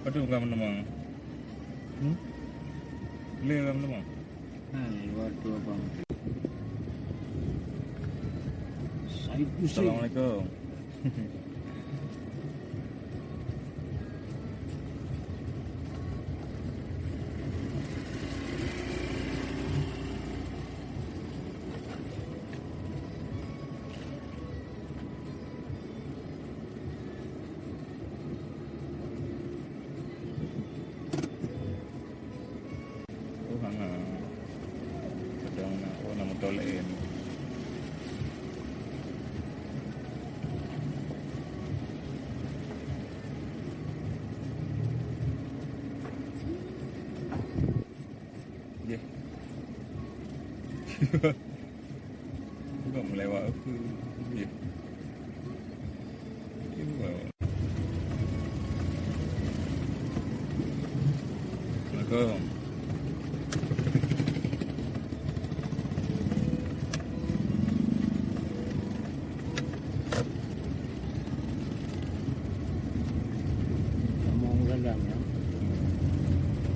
Padu bukan menemang. Beli bukan menemang. Waduh abang. Saya pusing. Assalamualaikum. Nama tolein. Ya. Bukan melewat aku. Ya. Assalamualaikum.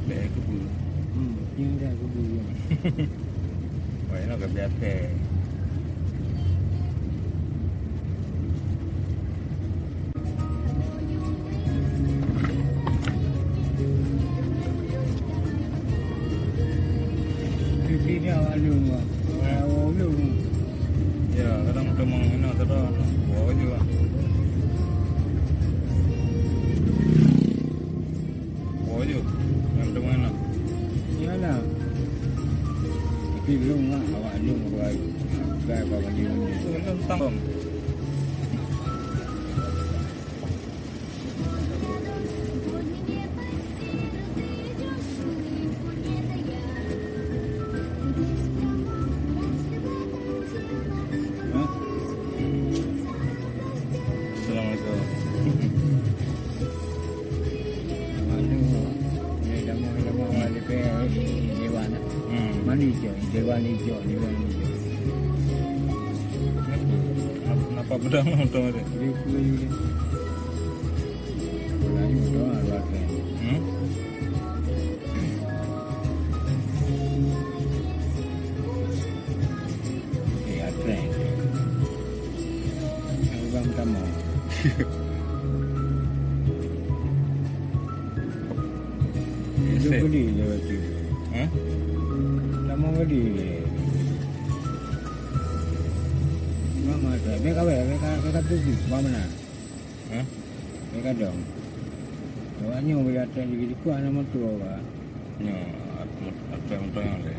Để cái bự. Nhưng ra cái bự. Vậy nó gặp đẹp kè. Đi theo đường mà. Đường. Ya, kadang temang ini ada bawa juga. Bawa juga. Yang temang ini. Yalah. Tapi belum lah awak belum buat gaya bawa dia ni. Tentang. Assalamualaikum. Apa pedang untuk ada? Gede lewat tu. Nama gede. Mama tu, mereka tu mana? Mereka dong. Awaknya boleh datang jadi kuat nama tu awak. Ya, apa yang le.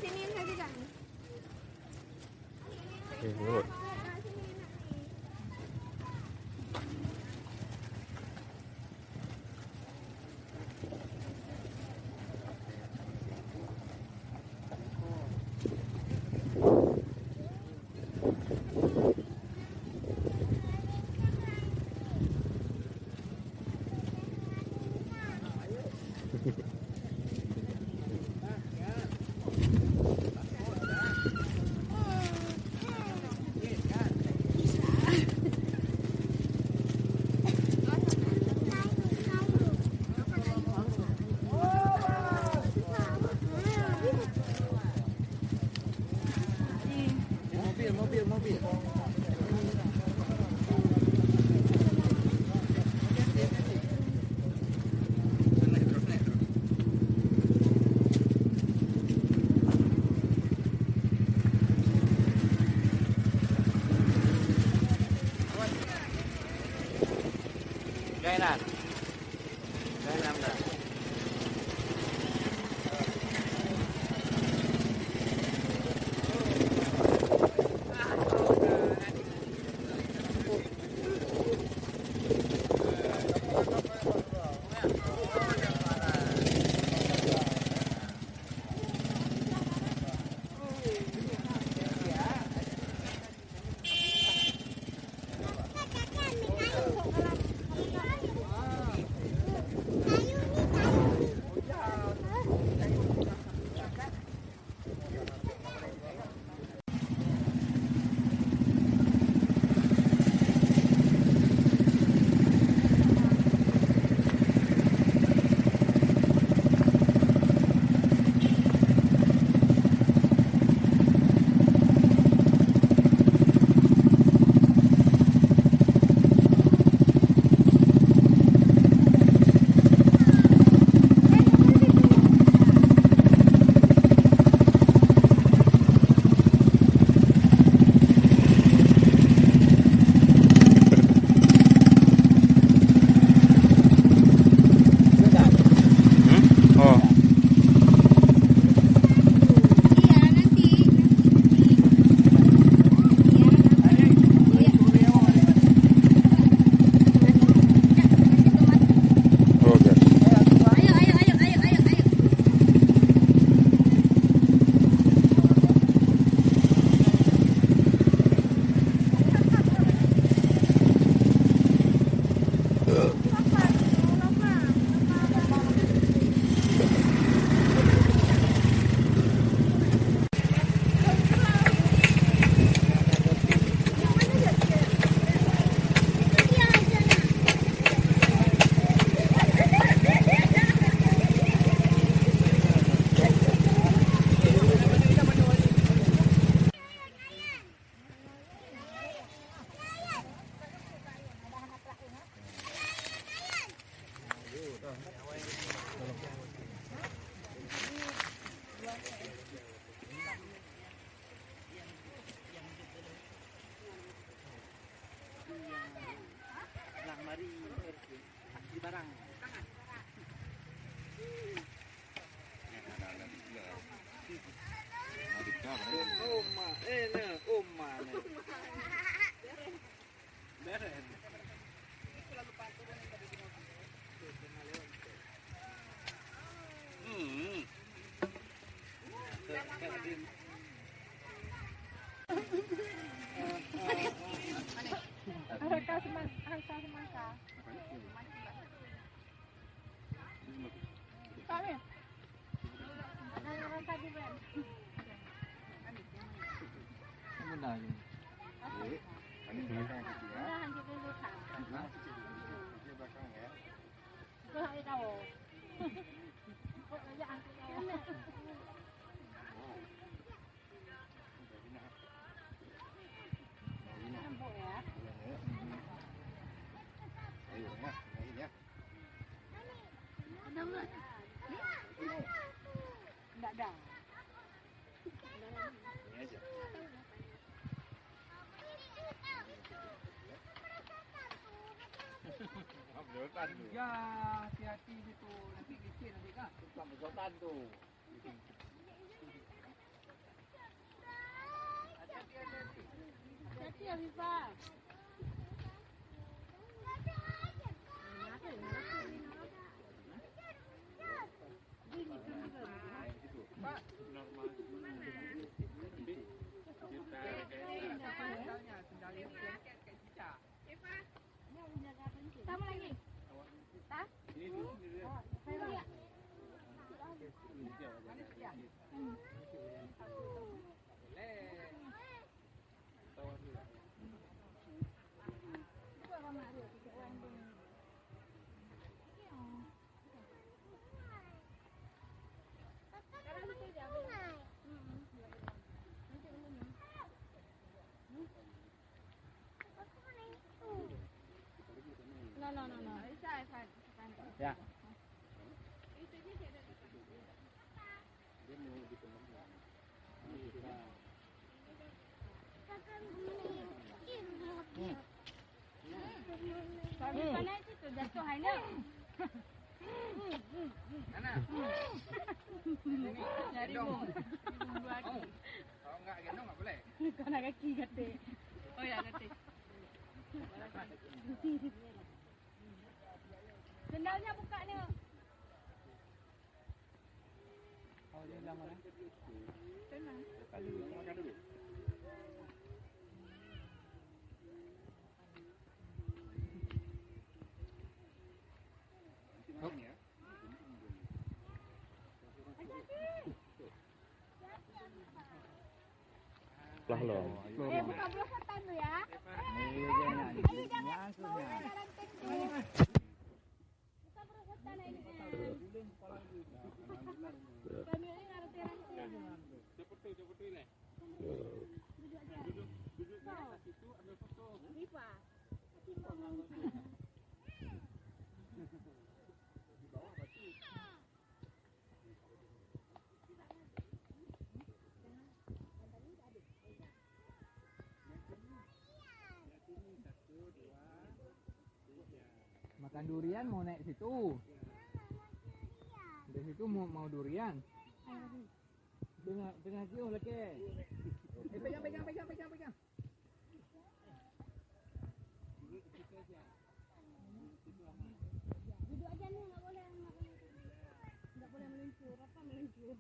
sini saya pegang. Urut. Mobil. Gainan. Gainan dah. Oh. Okey. Ya, hati-hati situ. Nanti licin nanti kan. Tukang besotan tu. ya Viva. Sama lagi. Tak? No. Ya. Kalau panas itu jatuh hanya. Ana. Dari bom. Kalau enggak gendong enggak boleh. Kau nak kaki kata. Oh ya kata. Sendalnya buka ni. Oh, dia bilang mana? Tenang. Kali makan dulu. Lah lo. Buka belokan tu ya. Ini jangan Dalam tenda. Buka belokan ini. Kami ini ngerti rantai. Cepat tu ni. Duduk aja. Duduk Situ ambil foto. Viva. Makan durian mau naik situ. Di situ mau durian. Tengah kios lagi. Pegang. Duduk aja nih, nggak boleh meluncur. Apa meluncur?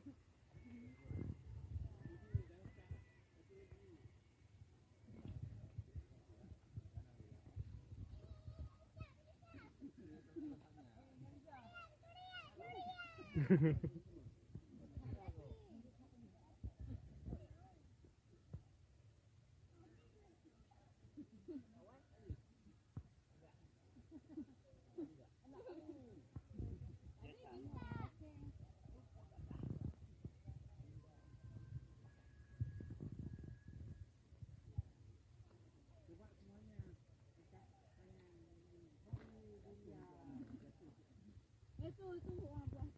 Itu orang buah.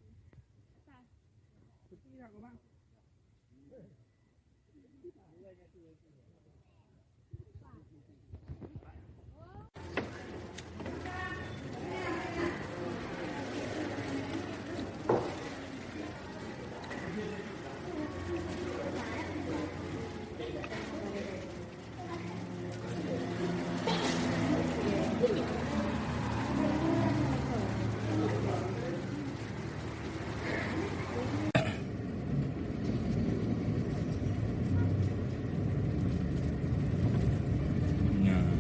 Betul ya, kau bang.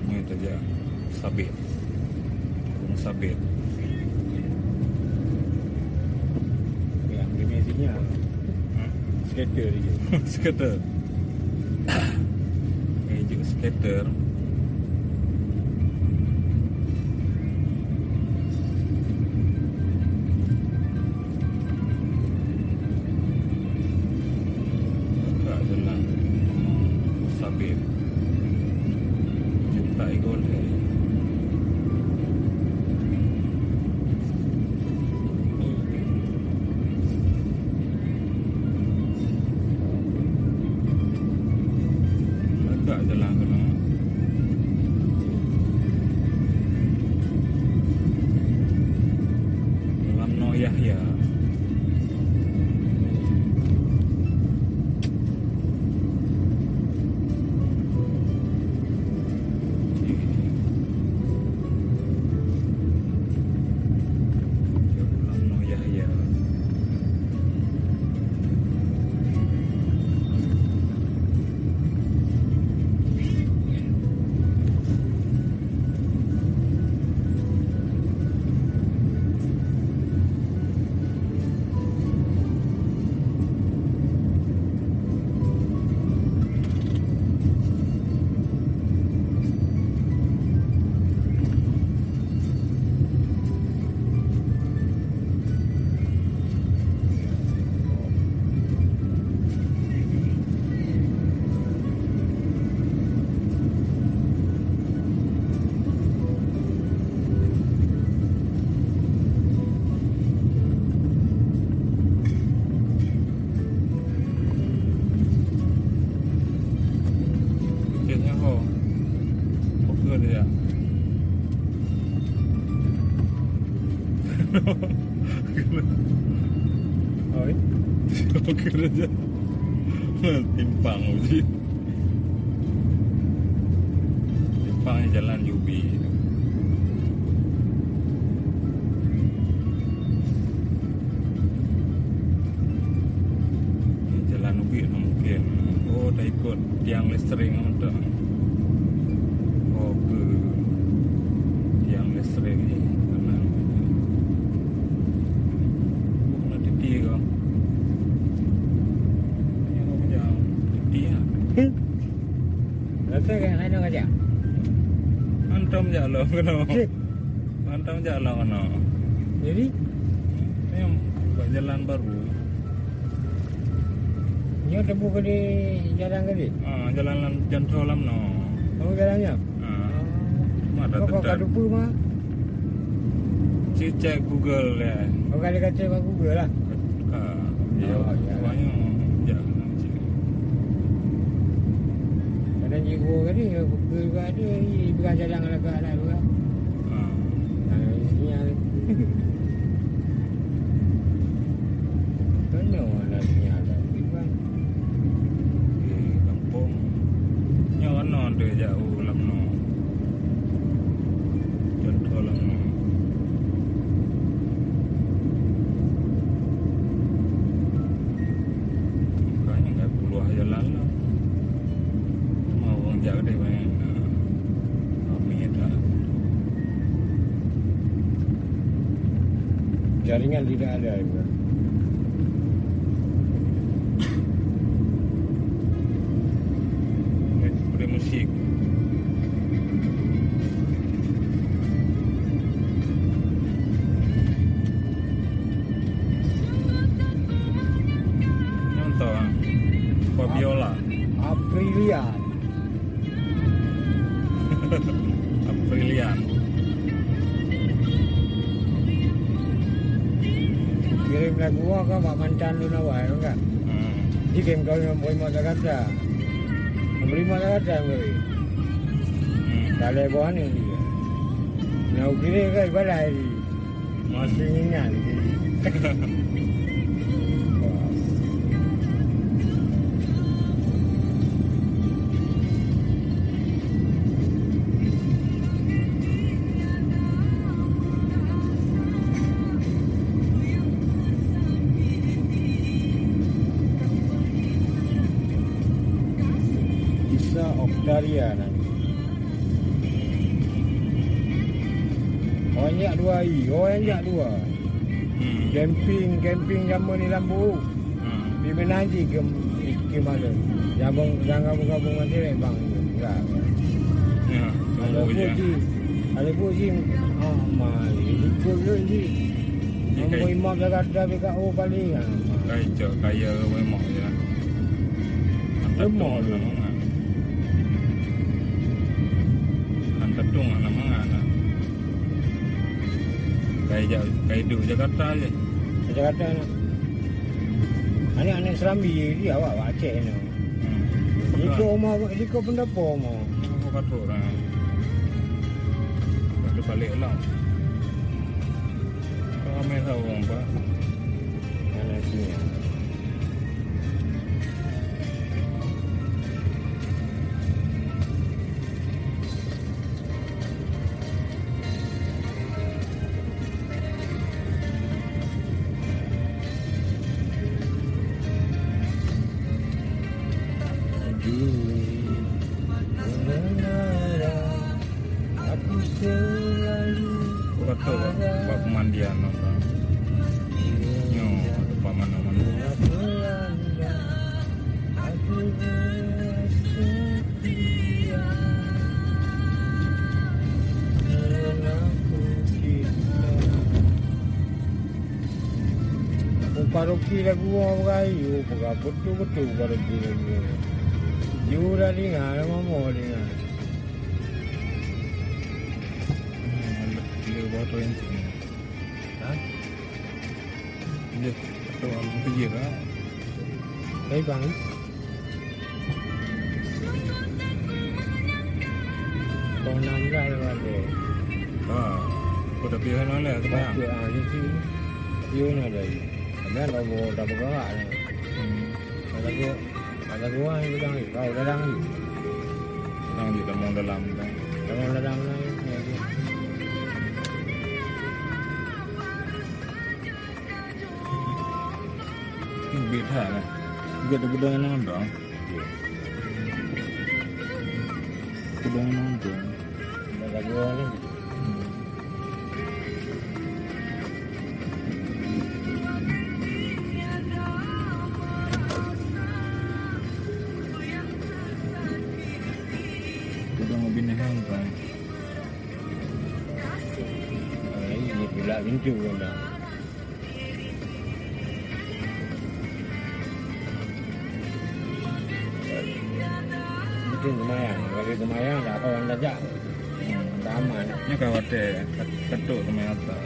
Ni tu je. Sabit. Gunung Sabit. Yang dimensinya skater je. Skater. Magic skater. Dekat jalan Sabit. Tak ikut jalan kena Oi. Kerja timpang sih. Timpang jalan Yubi. Jalan Yubi mungkin. Oh, dah ikut tiang listrik udah. Oh, ke tiang listrik ni. Mana titi kau? Rasa kan ada aja. Antam jalan kena. Antam jalan kena. Jadi Ini buat jalan baru. nyo temu ke di jalan ke di. Jalan jantro lam no. Oh jalannya. Ada Kau tetap. kadupu mah. Cek Google ya. Kau kali kata ke Google lah. Ya, Oh, ya. banyak jalan. Kadang jiwa ke ni Google juga ada. Bukan jalan ke arah juga. Ini yang kena lah ni ada. Bukan. Di kampung. Nyawa no dia jauh lam no. Jantro lam no. Makanya nggak perlu jalan lah. Mau orang jaga deh banyak. Kami ada. Jaringan tidak ada juga. Beri musik. Contoh Fabiola, Aprilian. Aprilian. Kirim lagu kan Pak Mancan tu nawai kan. Kirim kau yang boleh mata kata. Beli mata kata beli. Dah lebar ni dia. Nak kira kan ibadah ni. Masih ingat. Isa Oktaria nanti. Orang jak dua hari, orang jak dua. Camping zaman ni lampu. Di Menanji ke mana? Jangan gabung nanti bang. Enggak. Ya, Ada tunggu je. puji. Ada puji. Mari ikut dulu ni. Nombor imam Jakarta BKO paling. Kaya memang je. Memang je. Antar tung anak mana. Kaya duduk Jakarta je. Jakarta ni. Anak-anak Serambi dia awak Aceh ni. Ikut pendapat mau. Apa patut lah. Patut balik lah. Kau ramai tahu orang pak. Anak sini. Aku selalu Patut buat pemandian orang. Nyo, tempat mana-mana. Aku bersetia mengaku cinta. Aku paroki lagu orang berayu, betul-betul paroki lagu. You dah dengar, mama dengar. Dia botol yang sini. Ha? Dia patut orang kerja lah. Baik bang. Kau 16 ada. Udah pilih mana tu bang? Dia di sini. Dia ni ada. Kemudian dah bergerak ni. Kata gua ni bilang ni, kau dalam ni. Yang di dalam dalam. Dalam ni. Ini beda lah. Beda yang dong. Beda yang dong. Kata gua ni. Ini pula pintu kan dah. Mungkin lumayan. Kalau lumayan dah kawan saja. Dah aman. Ini kawat deh, ketuk sama atas.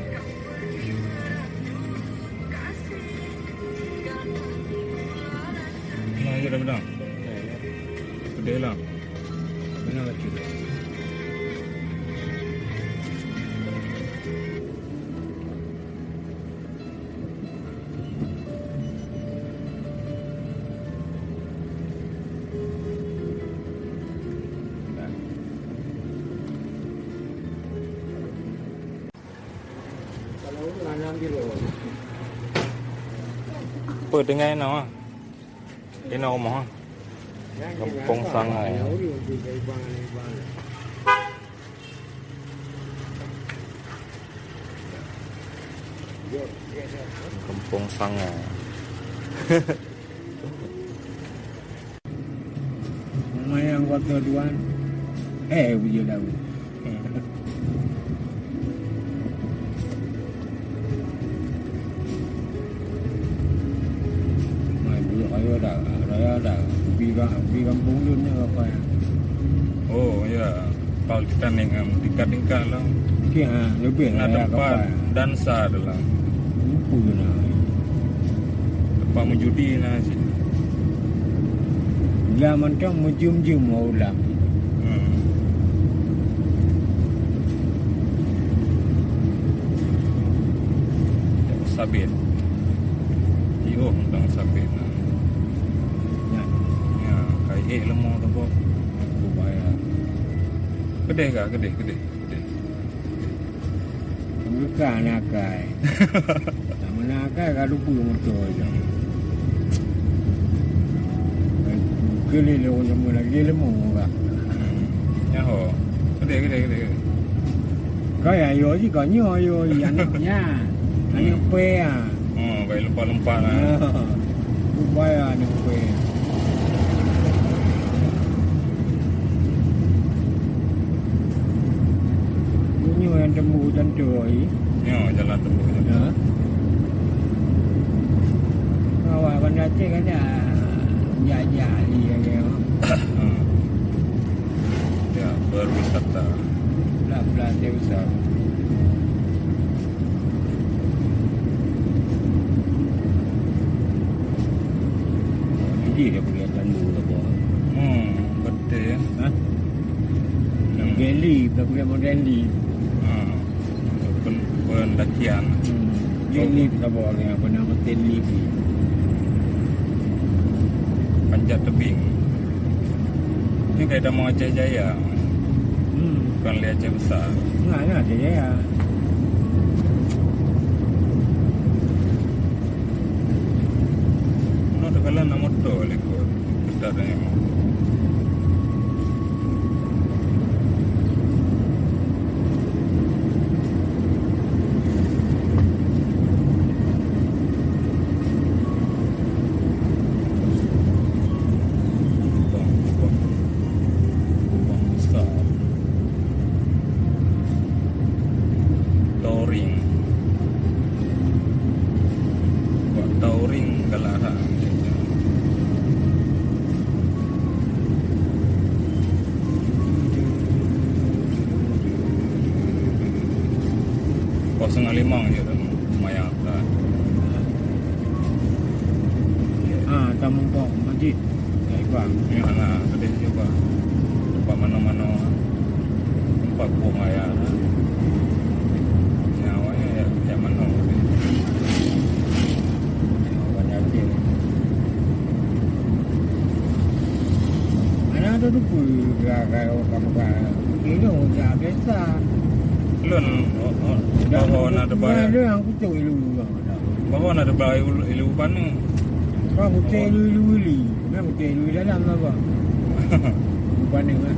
Nah, ini dah bedang. Gede lah. Benar betul. Kalau nanam di luar. เปิดยังไงเนาะไอ้เนาหมอ Kampung Sangai. Kampung Sangai. Nama yang buat tuan. Dia tahu. Raya dah pergi kampung dulu ni apa ya? Oh ya, kalau kita nengam tingkat-tingkat lah. Lebih Nah raya tempat kapal. dansa adalah Lupa je nak. tempat menjudi lah sih. Dia macam menjum-jum mau ulang. Sabit. Iyo tentang sabit. Ya, Ya, kayak lemah tu kok. aku bayar. Gede kah? Gede. Bukan nakai. Nama nakai kalau lupa motor je. Kali le orang semua lagi lemah orang. Ya ho. Gede. Kau yang yo je kau nyo yo yang nya. Ani pe ah. Oh, baik lempar-lempar lah. Aku bayar ni pe. Ini yang temu hujan tu ai. Ya, jalan tembus. Ya. Awak bandar Aceh kan ya dia. Ya, berwisata. Belah dia besar. Jadi dia pergi Tandu tu apa? Betul ya. Ha? Geli, tak pergi model li. Pendakian. Geli tak bawa ni apa nama Tenli. Panjat tebing. Ini kayak dah mau Aceh Jaya. Bukan lihat Aceh besar. Enggak ada ya. No, terkalah nak motor lekor. Kita ada yang Lubang besar. Touring. Buat touring Galaran. 0.5 je tu. Lumayan tak. Tamu kau masjid. Kayak bang. Ini mana sedih juga. Tempat mana-mana tempat buang air. kalau kamu ini udah biasa. Lun bawon ada bayar. Ada yang kutu ilu juga. Bawon ada bayar ilu panu. Kau kutu ilu ili. Nak kutu ilu dalam apa? Bukan ni kan.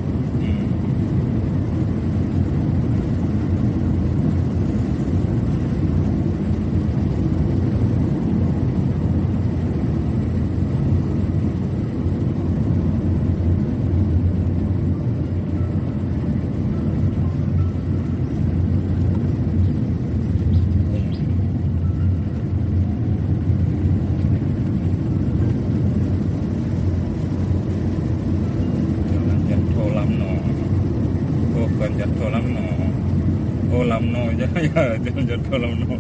Jalan Lamno.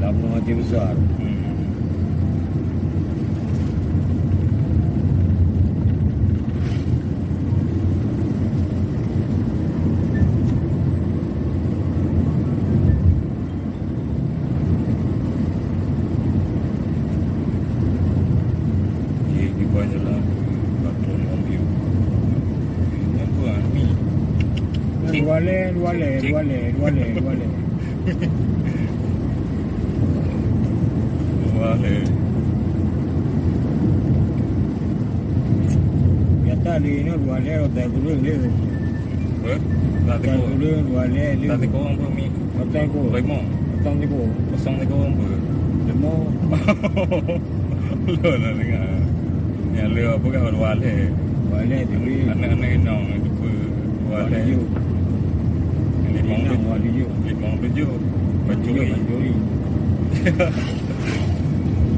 Lamno aja besar. Di banyak lah patron mobil. Ini apa ni? Dua le. Wah, Biasa di ini dua le hotel kurang le. tadi Hotel ko. kurang dua le. Tadi ko ang pumi. Hotel ko. Baik mo. Hotel ni ko. Kosong ni ko ang ber. Demo. Lo na dengar. Ya le apa ka wale. Dua le tu ni. Anak-anak inang itu ber wale. Limang tujuh. Pencuri.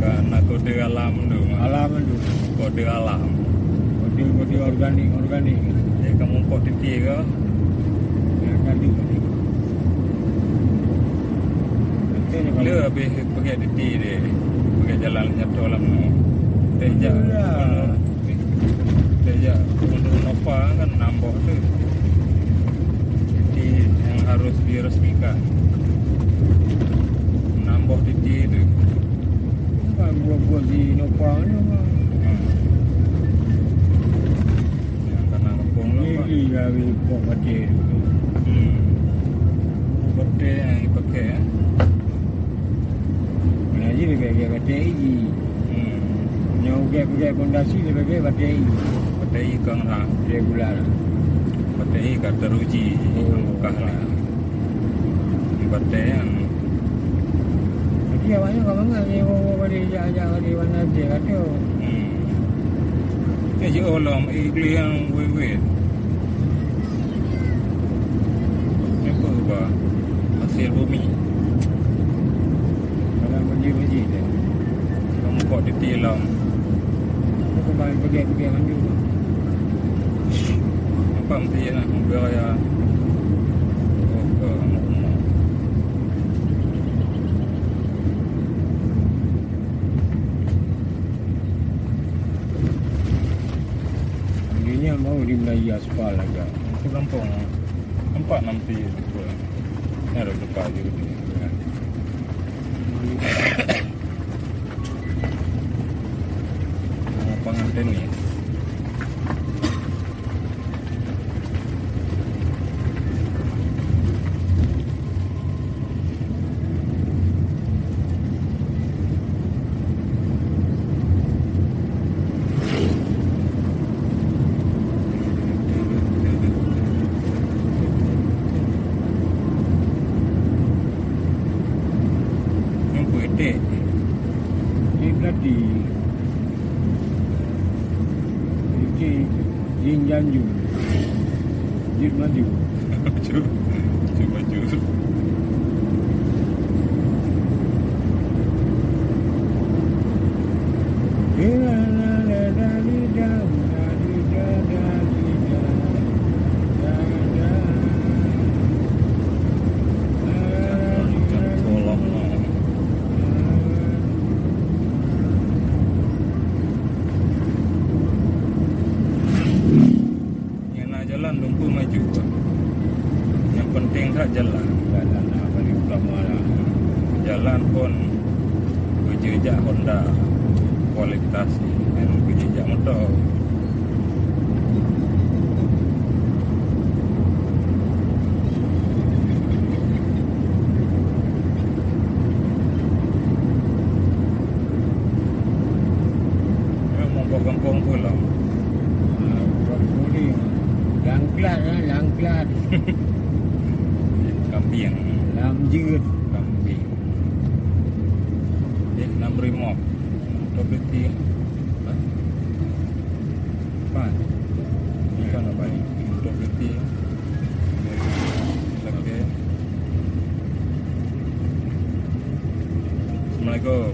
Karena kode alam tu. Alam tu. Kode alam. Kode organik. Ya kamu kok titik ke? Kode. Le habis pergi titik dia. Pergi jalan nyata alam tu. Tejak. Tejak. Untuk napa kan nambah tu. Titik yang harus diresmikan. Nambah titik tu. Kan buat di Nopang ni mah. Yang kena kampung lah Pak. Ini gawe pok batik tu. Bete yang dipakai ya. Mana je dia pakai batik ini. Yang pakai pondasi dia pakai batik ini. Bete ikan lah. Regular. Bete ikan teruji. Bukan lah. Bete yang Jadi awaknya kau mana ni bawa dia jaga di mana dia kata. Ini je olam igli yang wet. Apa ba? Hasil bumi. Kalau menji dia. Kamu kok ditilam. Aku main pergi manju. Apa mesti nak biaya. Oh, kamu. Ini mau di Melayu aspal lagi. Itu kampung. Nampak nanti itu. Ini ada depan juga. Lapangan tenis. Di Belati. Di Jinjanju. Di Maju. Cuma jus. Jalan lumpur maju. Yang penting tak jalan. Jalan apa di utama lah. Jalan pun berjejak Honda kualitas dan berjejak motor. Kambing. Lam jeut. Kambing. Dia nak beri mop. Property. Apa? Ikan apa ni? Property. Okey. Assalamualaikum.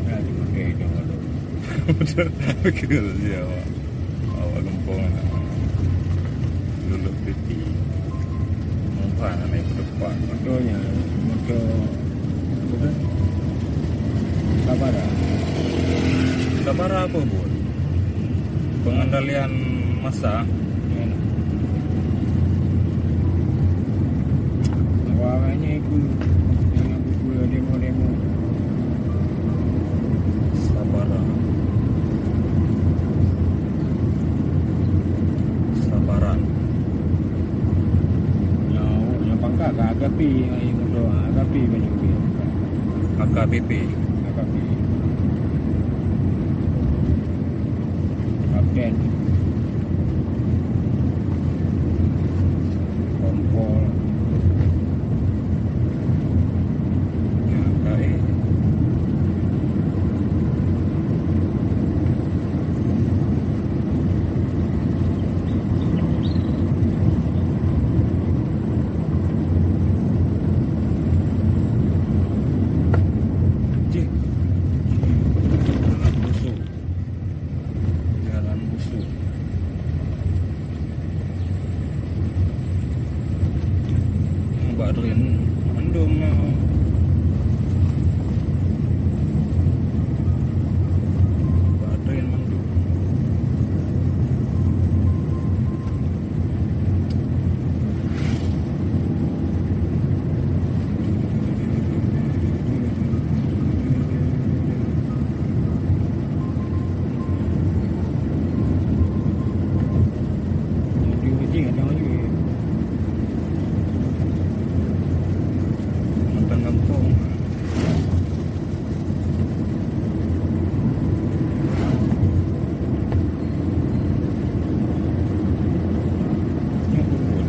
Ya, okey dong. Betul dia. Awak gempong. Dulu piti. Mumpan naik ke depan. Motornya motor apa? Sabara. Sabar apa buat? Pengendalian masa. Awalnya ikut dengan buku demo-demo. Sabar. Sabaran. Yang pangkat ke Agapi yang motor Agapi banyak ke. AKBP. Agapi. Kapten. Kompol. Ya, baik. Cik. Jalan busuk. Jalan busuk. Mbak Rin mandum Mbak Rin mandum. Di masjid ada orang juga. Mantan kampung. Yang kubur.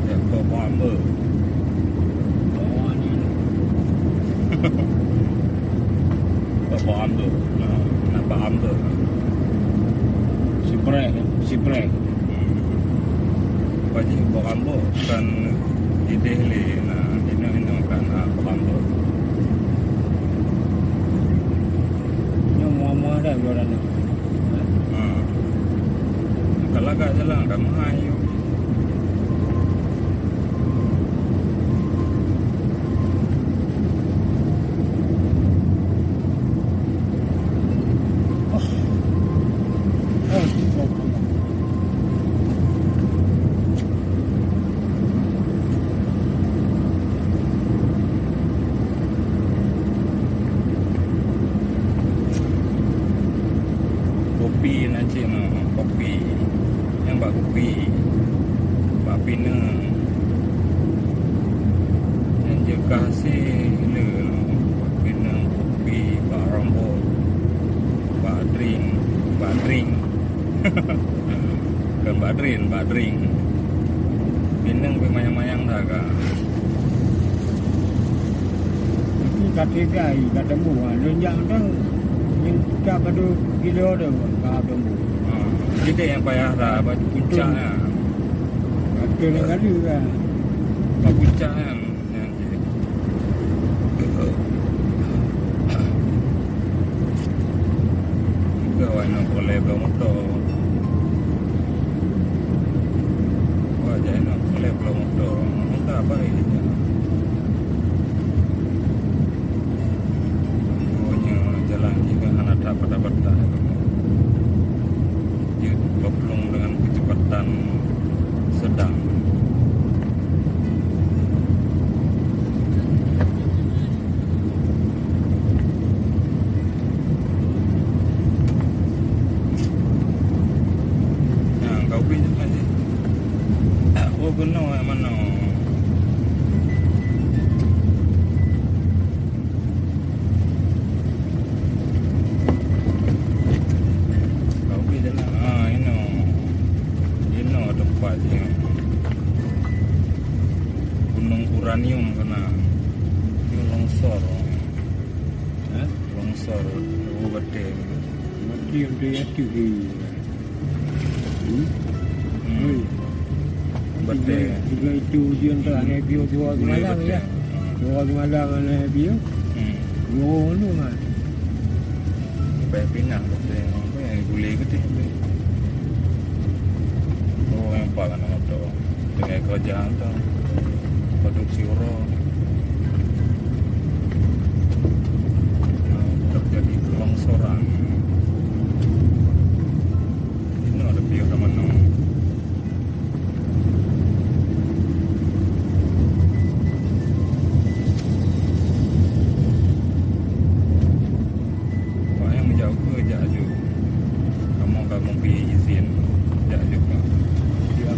Ya, bawa ambil. Oh, ni. Bawa ambil. Nampak ambil. Siprek. Wajib bawa ambil. Kan ide le. Nah, ini kan bawa ambil. Yang muam-muam dah orang tu. Kalau agak jalan agak mahayu. Kopi nak cik no. Kopi. Yang bak kopi. Bak pina. Yang je kasih le no. Bak pina kopi. Bak rambut. Bak drink. Bak drink. Bukan bak drink. Bak drink. Pinang pergi mayang-mayang dah kak. Itu kata gai, kata mu. Lenjak tu yang tak pada kilo tu. Kata mu. Kita yang payah dah. Baju puncaknya. Kata nak kali kan. Baju puncaknya. Yang je. Juga warna boleh bermotor. Wajah nak boleh bermotor. Motor apa ini? Pokoknya jalan juga anak dapat-dapat dah. Dia berpelung dengan kecepatan sedang. Kau pergi mana? Oh, kena mana? Kau pergi jalan. Ini tempat yang uranium kena. Itu longsor. Ha? Longsor. Oh betul. Mati untuk itu ke. Hmm. Betul. Juga itu dia untuk anak bio dua malam ya. Dua malam anak bio. Dua lu kan. Baik pinang betul. Apa yang gulai gitu. Oh yang paling ada. Dengan kerjaan tu. Produksi orang. Terjadi kelongsoran. Ini ada bio ke mana? Wah yang menjauh ke jauh. Kamu pergi izin jauh juga. Dia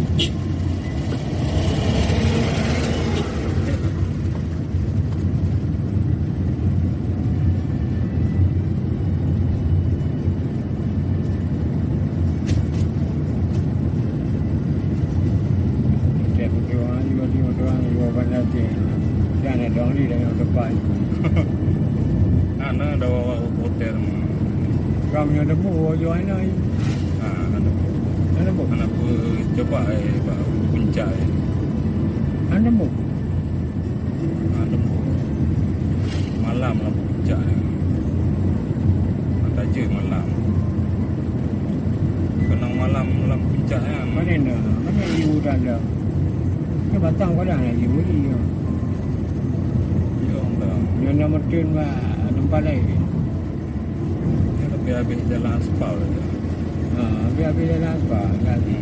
dia pergi orang juga pandai dia. Jangan dong ni dengan tempat. Ana ada hotel. Kami ada buah jual ni. Ada Ada buah. anak coba puncak. Ada buah. Ada malam lah puncak. Ada je malam. Kena malam puncak kan. Mana ibu dah ada. Ni batang kau dah nak ibu ni. Ya Allah. Dia nak mertun tempat lain. Ya tapi habis jalan aspal je. Habis jalan apa? Lagi.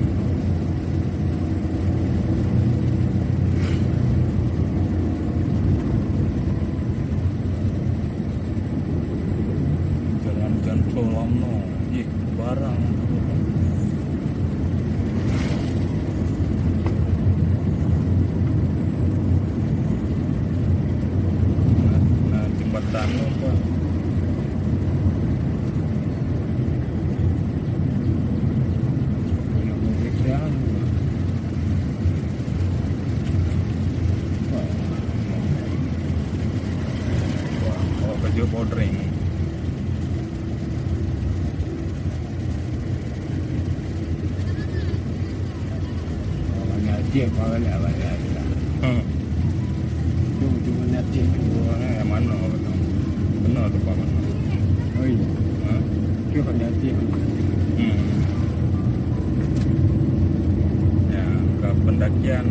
Jalan control lama. Barang. Nah, jembatan tu apa? Nak periksa. Oh, baju bordering. Dia kau nak bayar. Cuma nanti tu. Yang mana? Benar tu Pak mana? Oh iya. Ha? Dia kau nanti. Ya, ke pendakian.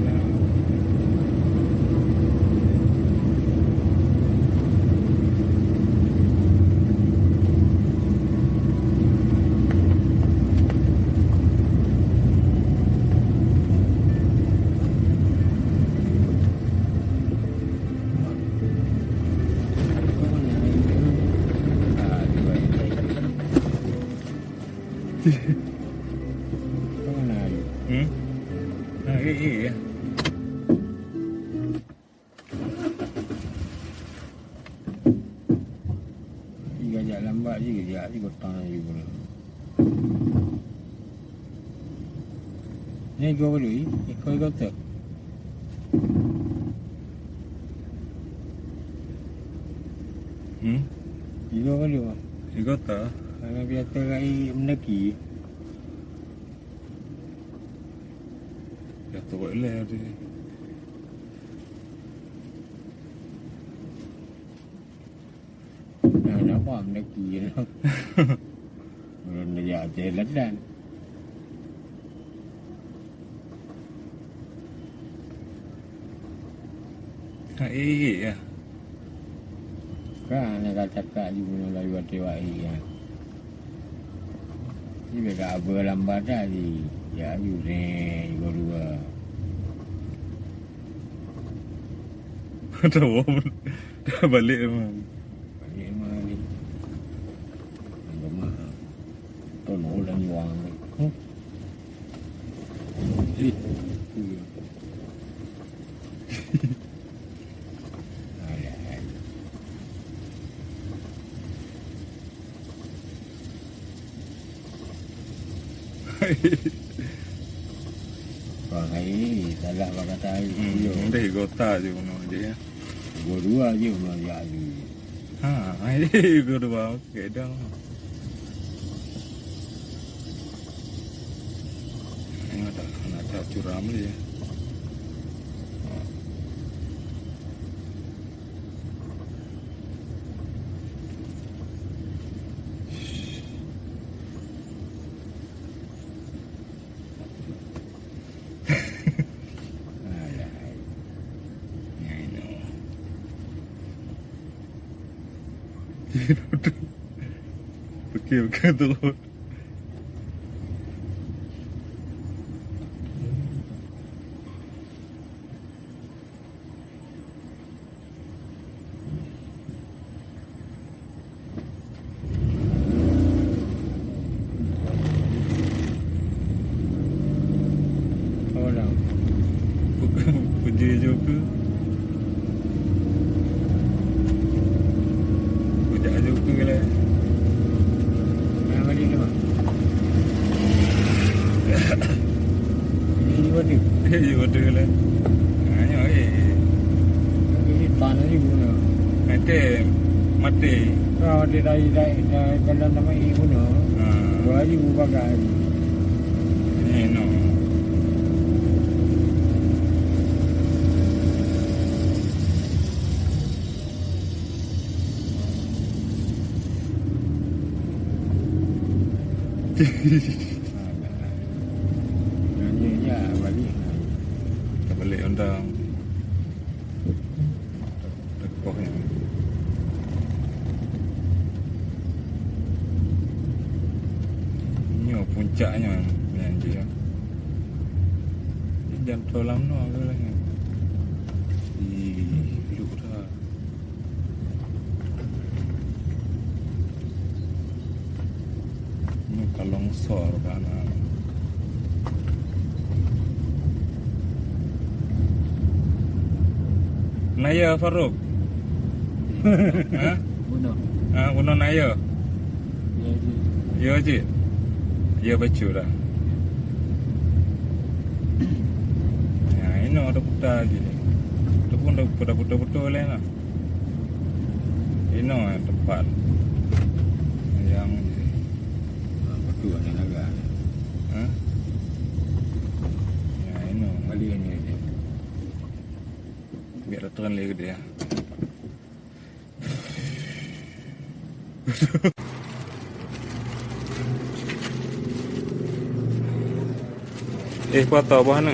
Kau mana ada? Nah, iya. Tiga jam lambat je dia ni gotang lagi pun. Ni gua beli, ikut kota. Gua beli mah. Di kota. Kalau biasa rai mendaki. Ya tu boleh dia. Nampak mendaki je lah. Belum dia jalan dan. Iya. Kan nak cakap juga nak buat dewa iya. Ni bega apa lambat dah di. Ya you ni dua. Dah balik memang. Balik mah ni. Lama. Tono dan wang. Còn thấy ta Agak kata yo. Dia gota je bunuh dia. Gua dua je belum jadi. Ini gue udah okey dah. Ini ada curam dia. Okey tu. Oh no. Puji juga. Puja juga lah. Yang tadi tu. Ini waduh. Betul lah. Hanya Ini tanah ni guna. mati. Kalau dia dari kalau nama ini guna. Dua hari buka kan. Ini no. Nantinya balik. Kita balik undang. Dekoh ni. Ini puncaknya ni anjir. Jam tolam no aku lagi. Hidup dah. Ini kalong sor kan. Naya Faruk. Ha? Bunuh. Bunuh Naya. Jadi Ya je. Ya baca dah. Ya, ini ada putar je ni. Tu pun dah putar-putar lah. Ini tempat yang betul ada naga. ha? Ya, ini Balik ni. biar turun lagi dia. Kau tahu apa mana?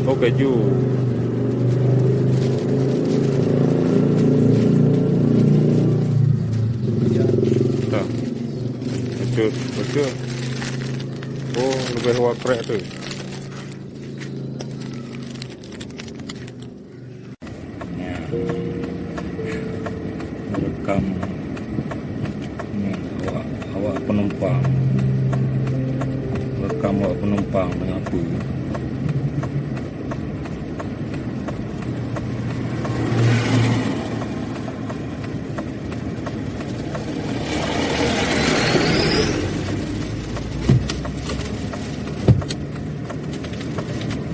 Oh, keju. Tak. Betul. Oh, lebih wakrek tu. Ya. Merekam ni awak penumpang. Rekam awak penumpang mengapa.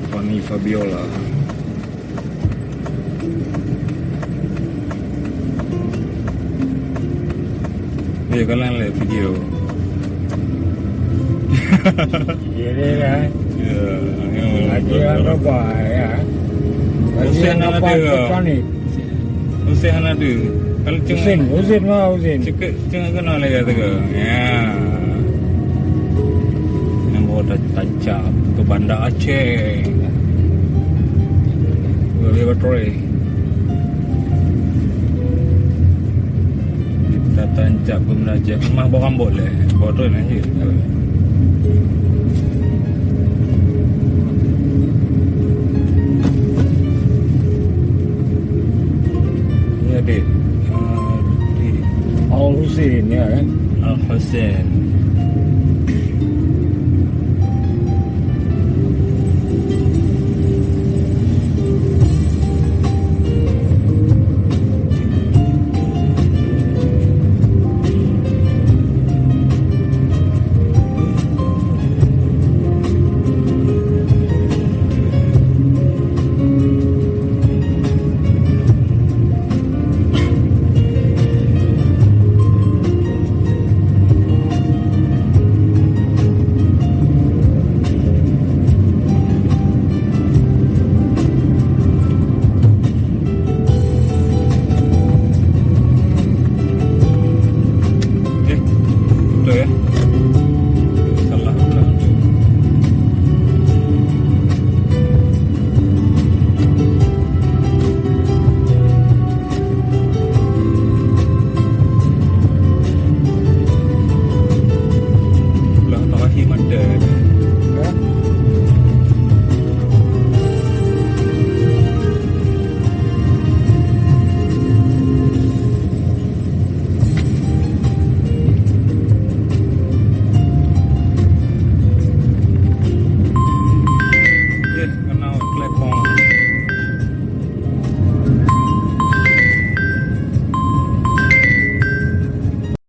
Fanny Fabiola. Dia kalian lihat video. Jadi lah. Ya, Lagi apa ya? Husin ada dia. Elektronik. Husin ada. Kalau Husin mah Husin. Cekak kenal lagi kata ke. Ya. Yang bawa tancap ke Bandar Aceh. Boleh betul. Kita tancap ke Bandar Aceh. Mah bawa boleh. Bawa tu nanti. Al Husin ya kan? Al Husin.